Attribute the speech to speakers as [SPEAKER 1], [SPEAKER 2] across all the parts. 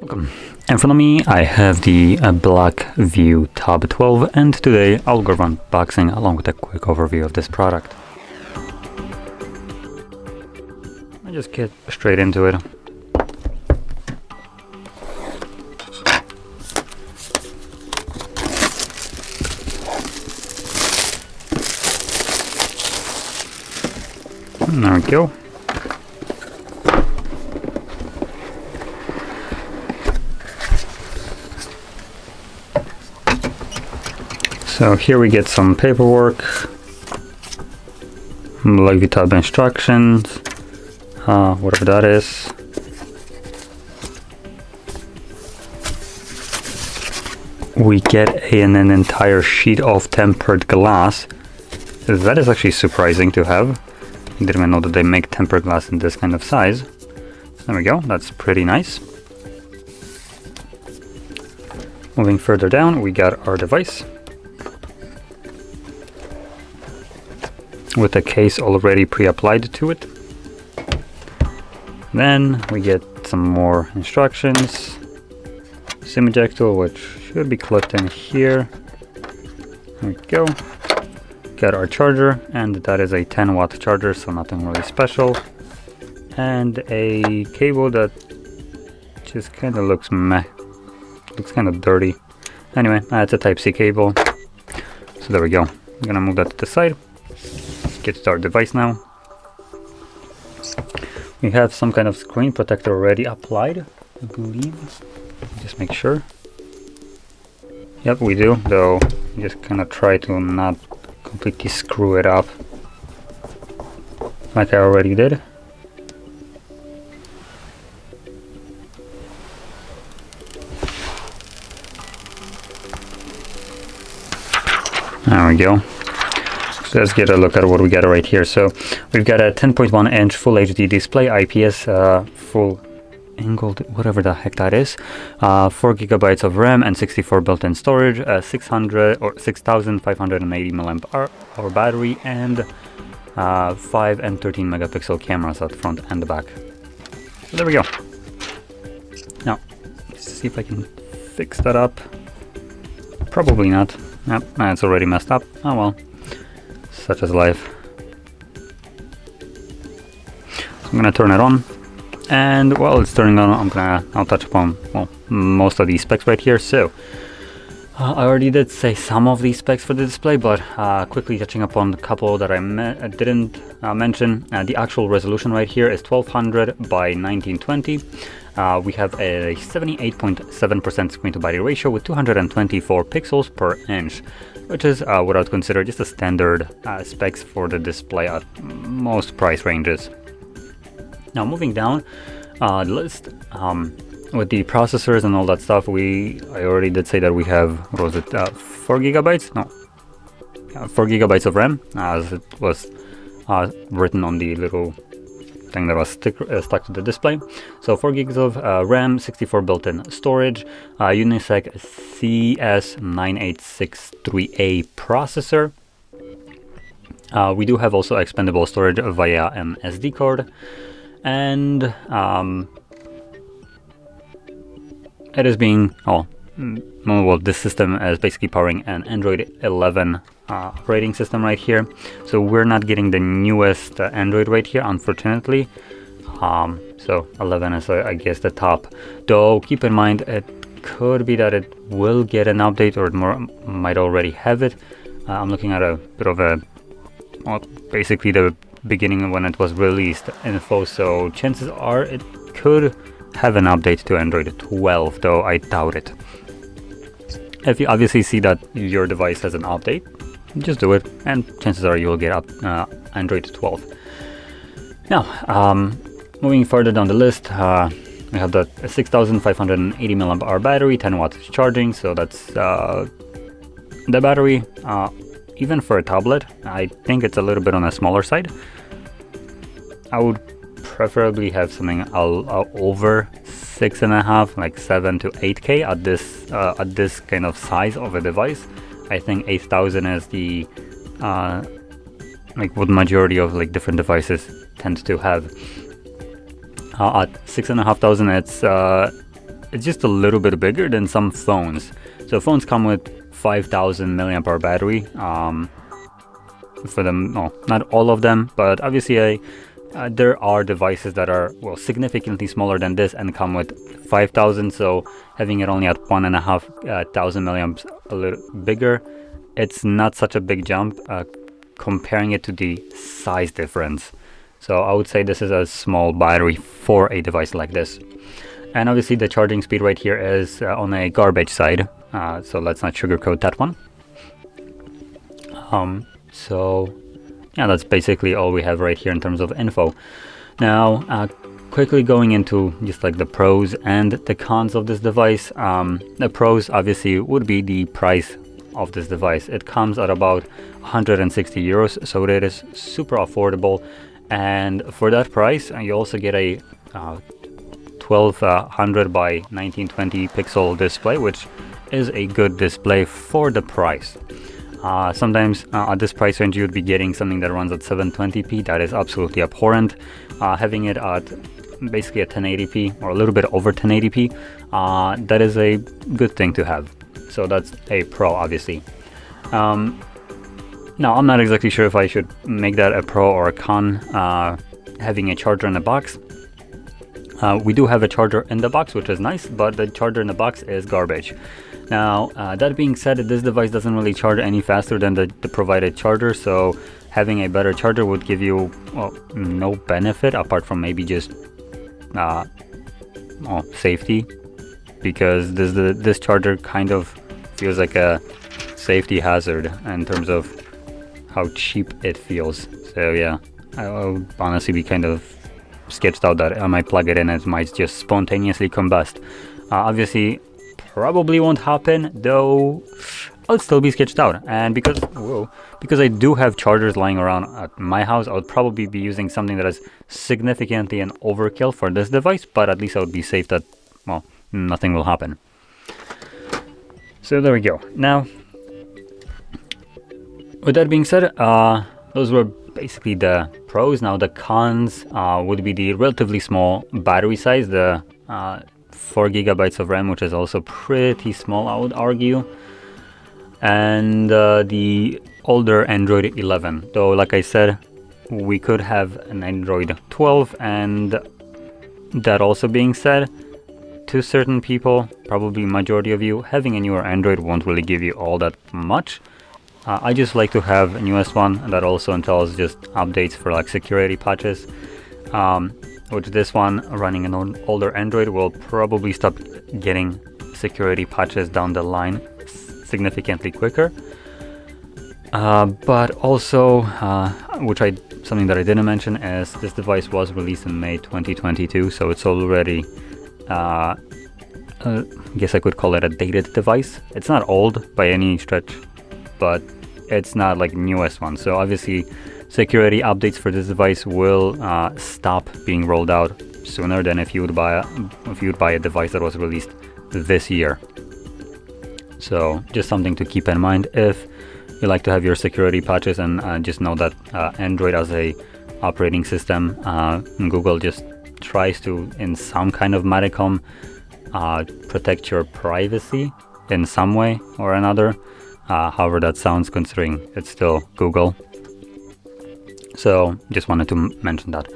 [SPEAKER 1] Welcome. In front of me I have the BLACKVIEW Tab 12, and today I'll go over unboxing along with a quick overview of this product. I'll just get straight into it. There we go. So here we get some paperwork, BLACKVIEW Tab instructions, whatever that is. We get an entire sheet of tempered glass. That is actually surprising to have. Didn't even know that they make tempered glass in this kind of size. There we go, that's pretty nice. Moving further down, we got our device with a case already pre-applied to it. Then we get some more instructions. SIM eject tool, which should be clipped in here. There we go. Got our charger, and that is a 10-watt charger, so nothing really special. And a cable that just kind of looks meh. Looks kind of dirty. Anyway, it's a Type-C cable. So there we go. I'm gonna move that to the side. Get to our device now. We have some kind of screen protector already applied, I believe. Just make sure. Yep, we do, though just kind of try to not completely screw it up like I already did. There we go. So let's get a look at what we got right here. So we've got a 10.1 inch full HD display, IPS full angled, whatever the heck that is, 4 gigabytes of RAM and 64 built-in storage, 600 or 6580 milliamp hour battery, and 5 and 13 megapixel cameras at front and the back. So there we go. Now let's see if I can fix that up. Probably not. Yep, it's already messed up. Oh well, such is life. So I'm gonna turn it on. And while it's turning on, I'll touch upon, well, most of these specs right here. So I already did say some of these specs for the display, but quickly touching upon a couple that I didn't mention. The actual resolution right here is 1200 by 1920. We have a 78.7% screen to body ratio with 224 pixels per inch, which is what I would consider just a standard specs for the display at most price ranges. Now moving down the list, with the processors and all that stuff, I already did say that we have, what was it, 4 gigabytes? No, 4 gigabytes of RAM, as it was written on the little thing that was stuck to the display. So 4 gigs of RAM, 64 built-in storage, Unisec CS9863A processor. We do have also expandable storage via an SD card. And it is being, well, this system is basically powering an Android 11 operating system right here. So we're not getting the newest Android right here, unfortunately. So 11 is, I guess, the top. Though keep in mind, it could be that it will get an update, or it might already have it. I'm looking at a bit of a, well, basically the beginning when it was released info, so chances are it could have an update to Android 12, though I doubt it. If you obviously see that your device has an update, just do it, and chances are you'll get Android 12. Now, moving further down the list, we have the 6580 milliamp hour battery, 10 watts charging, so that's the battery. Even for a tablet, I think it's a little bit on the smaller side. I would preferably have something over 6.5, like 7 to 8K at this kind of size of a device. I think 8000 is the like what majority of like different devices tend to have. At 6,500, it's it's just a little bit bigger than some phones. So phones come with 5,000 milliamp hour battery. For them, no, not all of them, but obviously there are devices that are, well, significantly smaller than this and come with 5,000. So having it only at 1,500 milliamps, a little bigger, it's not such a big jump comparing it to the size difference. So I would say this is a small battery for a device like this. And obviously the charging speed right here is on a garbage side, so let's not sugarcoat that one. So yeah, that's basically all we have right here in terms of info. Now quickly going into just like the pros and the cons of this device. The pros obviously would be the price of this device. It comes at about 160 euros, so it is super affordable, and for that price you also get a 1200 by 1920 pixel display, which is a good display for the price. Sometimes at this price range you would be getting something that runs at 720p. That is absolutely abhorrent. Having it at basically at 1080p or a little bit over 1080p, that is a good thing to have. So that's a pro, obviously. Now I'm not exactly sure if I should make that a pro or a con, having a charger in the box. We do have a charger in the box, which is nice, but the charger in the box is garbage. Now, that being said, this device doesn't really charge any faster than the provided charger, so having a better charger would give you, well, no benefit apart from maybe just safety, because this charger kind of feels like a safety hazard in terms of how cheap it feels. So yeah, I would honestly be kind of sketched out that I might plug it in and it might just spontaneously combust. Obviously probably won't happen, though I'll still be sketched out. And because I do have chargers lying around at my house, I would probably be using something that is significantly an overkill for this device, but at least I would be safe that, well, nothing will happen. So there we go. Now, with that being said, those were basically the pros. Now the cons would be the relatively small battery size, the 4 gigabytes of RAM, which is also pretty small, I would argue, and the older Android 11. Though, like I said, we could have an Android 12, and that also being said, to certain people, probably majority of you, having a newer Android won't really give you all that much. I just like to have a newest one, and that also entails just updates for like security patches, which this one running an older Android will probably stop getting security patches down the line significantly quicker. But also, something that I didn't mention is this device was released in May 2022, so it's already, I guess I could call it a dated device. It's not old by any stretch, but it's not like newest one. So obviously security updates for this device will stop being rolled out sooner than if you would buy a device that was released this year. So just something to keep in mind if you like to have your security patches, and just know that Android as a operating system, Google just tries to, in some kind of modicum, protect your privacy in some way or another. However that sounds, considering it's still Google. So just wanted to mention that.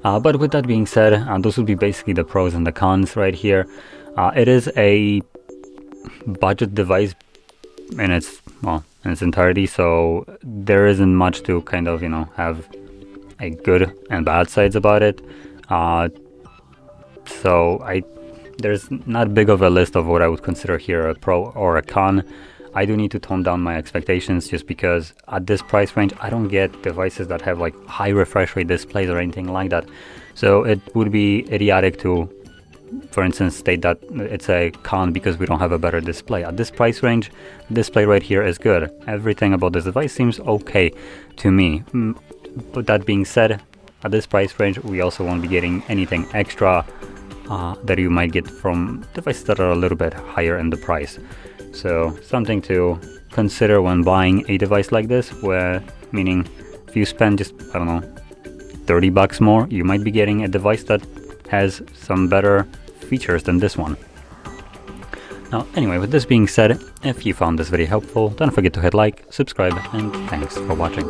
[SPEAKER 1] But with that being said, those would be basically the pros and the cons right here. It is a budget device in its entirety, so there isn't much to kind of, have a good and bad sides about it. So there's not big of a list of what I would consider here a pro or a con. I do need to tone down my expectations, just because at this price range I don't get devices that have like high refresh rate displays or anything like that. So it would be idiotic to, for instance, state that it's a con because we don't have a better display. At this price range, the display right here is good. Everything about this device seems okay to me. But that being said, at this price range we also won't be getting anything extra that you might get from devices that are a little bit higher in the price. So something to consider when buying a device like this, meaning if you spend just, I don't know, 30 bucks more, you might be getting a device that has some better features than this one. Now, anyway, with this being said, if you found this video helpful, don't forget to hit like, subscribe, and thanks for watching.